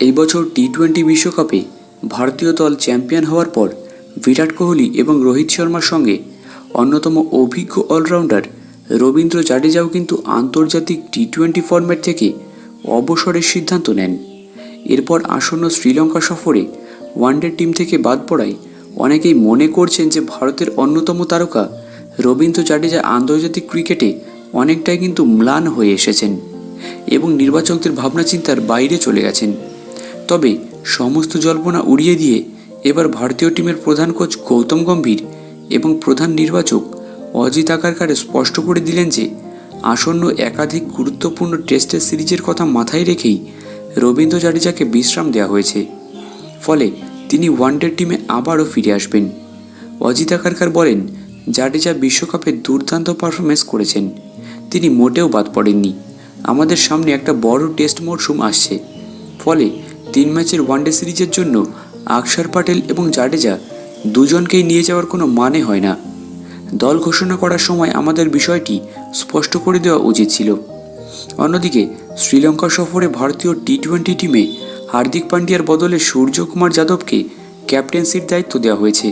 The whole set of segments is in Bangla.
এই বছর টি-20 বিশ্বকাপে ভারতীয় দল চ্যাম্পিয়ন হওয়ার পর বিরাট কোহলি এবং রোহিত শর্মার সঙ্গে অন্যতম অভিজ্ঞ অলরাউন্ডার রবীন্দ্র জাডেজাও কিন্তু আন্তর্জাতিক টি-20 ফরম্যাট থেকে অবসরের সিদ্ধান্ত নেন। এরপর আসন্ন শ্রীলঙ্কা সফরে ওয়ানডে টিম থেকে বাদ পড়ায় অনেকেই মনে করছেন যে ভারতের অন্যতম তারকা রবীন্দ্র জাডেজা আন্তর্জাতিক ক্রিকেটে অনেকটাই কিন্তু ম্লান হয়ে এসেছেন এবং নির্বাচকদের ভাবনা চিন্তার বাইরে চলে গেছেন। তবে সমস্ত জল্পনা উড়িয়ে দিয়ে এবার ভারতীয় টিমের প্রধান কোচ গৌতম গম্ভীর এবং প্রধান নির্বাচক অজিত আগারকার স্পষ্ট করে দিলেন যে আসন্ন একাধিক গুরুত্বপূর্ণ টেস্টের সিরিজের কথা মাথায় রেখেই রবীন্দ্র জাডেজাকে বিশ্রাম দেওয়া হয়েছে। ফলে তিনি ওয়ানডে টিমে আবারও ফিরে আসবেন। অজিত আগারকার বলেন, জাডেজা বিশ্বকাপে দুর্দান্ত পারফরমেন্স করেছেন, তিনি মোটেও বাদ পড়েননি। আমাদের সামনে একটা বড় টেস্ট মরশুম আসছে, ফলে 3 ম্যাচের ওয়ানডে সিরিজের জন্য আকসার প্যাটেল এবং জাডেজা দুজনকেই নিয়ে যাওয়ার কোনো মানে হয় না। দল ঘোষণা করার সময় আমাদের বিষয়টি স্পষ্ট করে দেওয়া উচিত ছিল। অন্যদিকে শ্রীলঙ্কা সফরে ভারতীয় টি-20 টিমে হার্দিক পান্ডিয়ার বদলে সূর্যকুমার যাদবকে ক্যাপ্টেন্সির দায়িত্ব দেওয়া হয়েছে।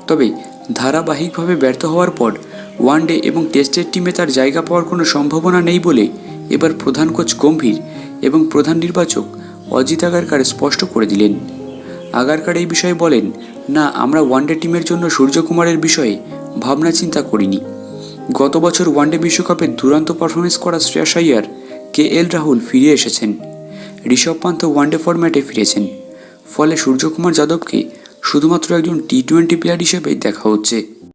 তবে ধারাবাহিকভাবে ব্যর্থ হওয়ার পর ওয়ানডে এবং টেস্টের টিমে তার জায়গা পাওয়ার কোনো সম্ভাবনা নেই বলে এবার প্রধান কোচ গম্ভীর এবং প্রধান নির্বাচক অজিত আগারকার স্পষ্ট করে দিলেন। আগারকার এই বিষয়ে বলেন, না, আমরা ওয়ানডে টিমের জন্য সূর্যকুমারের বিষয়ে ভাবনা চিন্তা করিনি। গত বছর ওয়ানডে বিশ্বকাপে দুরন্ত পারফরমেন্স করা শ্রেয়াস আইয়ার, KL রাহুল ফিরে এসেছেন, ঋষভ পান্ত ওয়ানডে ফরম্যাটে ফিরেছেন। ফলে সূর্যকুমার যাদবকে শুধুমাত্র একজন টি-20 প্লেয়ার হিসেবেই দেখা হচ্ছে।